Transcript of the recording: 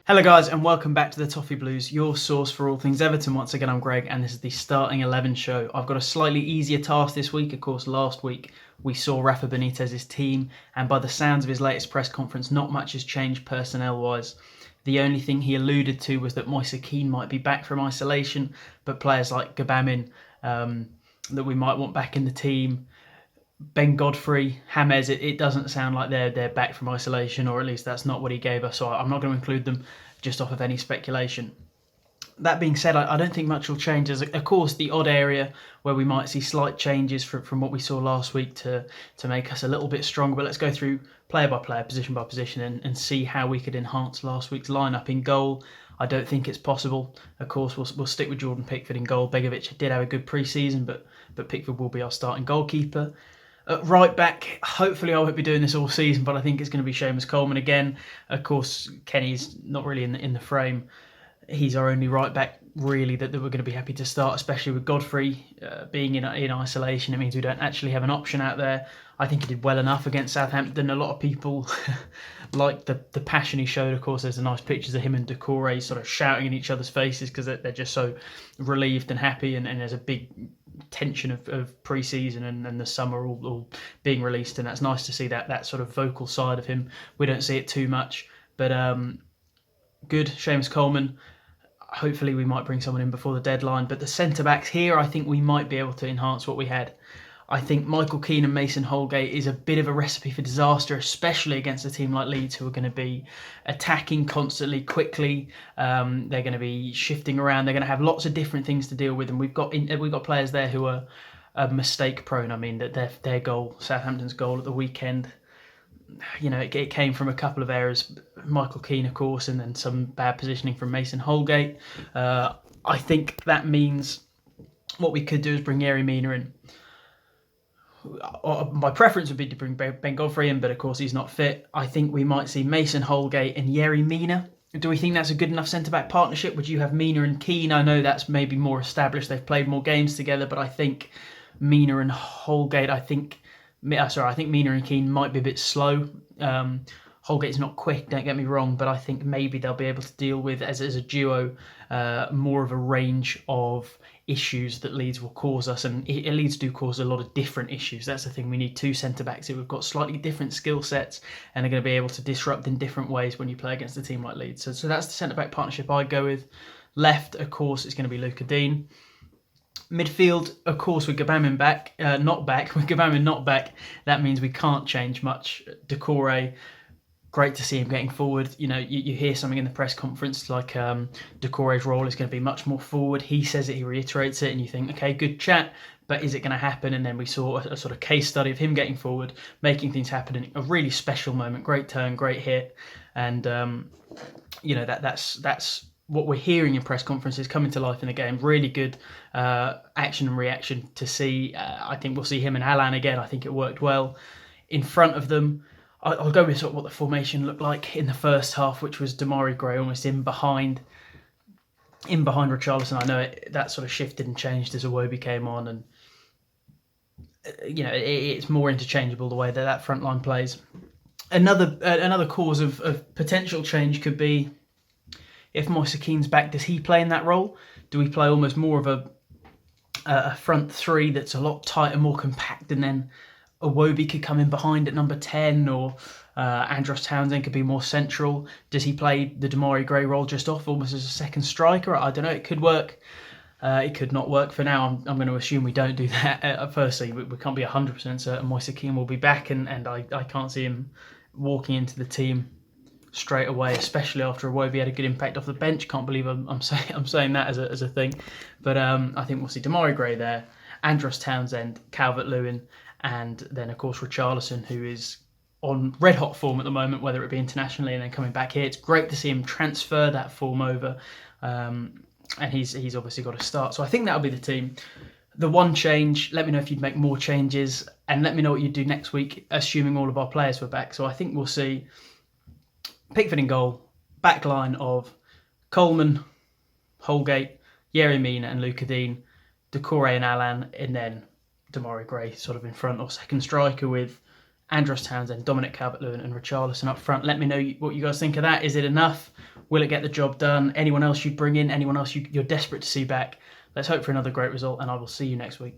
Hello guys and welcome back to the Toffee Blues, your source for all things Everton. Once again, I'm Greg and this is the Starting 11 show. I've got a slightly easier task this week. Of course, last week we saw Rafa Benitez's team, and by the sounds of his latest press conference, not much has changed personnel-wise. The only thing he alluded to was that Moise Kean might be back from isolation, but players like Gabamin that we might want back in the team, Ben Godfrey, James, it doesn't sound like they're back from isolation, or at least that's not what he gave us, so I'm not going to include them just off of any speculation. That being said, I don't think much will change. There's, of course, the odd area where we might see slight changes from what we saw last week to make us a little bit stronger, but let's go through player by player, position by position, and see how we could enhance last week's lineup. In goal, I don't think it's possible. Of course, we'll stick with Jordan Pickford in goal. Begovic did have a good pre-season, but Pickford will be our starting goalkeeper. At right back, hopefully I won't be doing this all season, but I think it's going to be Seamus Coleman again. Of course, Kenny's not really in the frame. He's our only right back, really, that we're going to be happy to start, especially with Godfrey being in isolation. It means we don't actually have an option out there. I think he did well enough against Southampton. A lot of people like the passion he showed. Of course, there's a nice pictures of him and Doucouré sort of shouting in each other's faces because they're just so relieved and happy, and there's a big tension of pre-season and the summer all being released, and that's nice to see that sort of vocal side of him. We don't see it too much, but good. Seamus Coleman. Hopefully we might bring someone in before the deadline, but the centre-backs here, I think we might be able to enhance what we had. I think Michael Keane and Mason Holgate is a bit of a recipe for disaster, especially against a team like Leeds, who are going to be attacking constantly, quickly. They're going to be shifting around. They're going to have lots of different things to deal with, and we've got players there who are mistake prone. I mean, that their goal, Southampton's goal at the weekend, it came from a couple of errors. Michael Keane, of course, and then some bad positioning from Mason Holgate. I think that means what we could do is bring Yerry Mina in. My preference would be to bring Ben Godfrey in, but of course he's not fit. I think we might see Mason Holgate and Yerry Mina. Do we think that's a good enough centre-back partnership? Would you have Mina and Keane? I know that's maybe more established. They've played more games together, but I think Mina and Holgate, I think Mina and Keane might be a bit slow. Holgate's not quick, don't get me wrong, but I think maybe they'll be able to deal with, as a duo, more of a range of issues that Leeds will cause us. And Leeds do cause a lot of different issues. That's the thing. We need two centre-backs who have got slightly different skill sets and are going to be able to disrupt in different ways when you play against a team like Leeds. So that's the centre-back partnership I go with. Left, of course, it's going to be Luca Dean. Midfield, of course, with Gabamin not back, that means we can't change much. Doucouré, great to see him getting forward. You hear something in the press conference like Doucouré's role is going to be much more forward. He says it, he reiterates it, and you think, okay, good chat, but is it going to happen? And then we saw a sort of case study of him getting forward, making things happen in a really special moment. Great turn, great hit, and that's what we're hearing in press conferences coming to life in the game. Really good action and reaction to see. I think we'll see him and Alan again. I think it worked well. In front of them, I'll go with sort of what the formation looked like in the first half, which was Demarai Gray almost in behind Richarlison. I know that sort of shifted and changed as Iwobi came on, and it's more interchangeable the way that front line plays. Another cause of potential change could be, if Moise Keane's back, does he play in that role? Do we play almost more of a front three that's a lot tighter, more compact, and then Iwobi could come in behind at number 10, or Andros Townsend could be more central? Does he play the Demarai Gray role just off, almost as a second striker? I don't know. It could work. It could not work. For now, I'm going to assume we don't do that. Firstly, we can't be 100% certain Moise Keane will be back, and I can't see him walking into the team straight away, especially after Iwobi had a good impact off the bench. Can't believe I'm saying that as a thing, but I think we'll see Demarai Gray there, Andros Townsend, Calvert-Lewin, and then of course Richarlison, who is on red hot form at the moment, whether it be internationally and then coming back here. It's great to see him transfer that form over, and he's obviously got to start. So I think that'll be the team. The one change, let me know if you'd make more changes, and let me know what you'd do next week, assuming all of our players were back. So I think we'll see Pickford in goal, back line of Coleman, Holgate, Yerry Mina and Luca Dean, Doucouré and Alan, and then Demarai Gray sort of in front, or second striker, with Andros Townsend, Dominic Calvert-Lewin and Richarlison up front. Let me know what you guys think of that. Is it enough? Will it get the job done? Anyone else you'd bring in? Anyone else you're desperate to see back? Let's hope for another great result, and I will see you next week.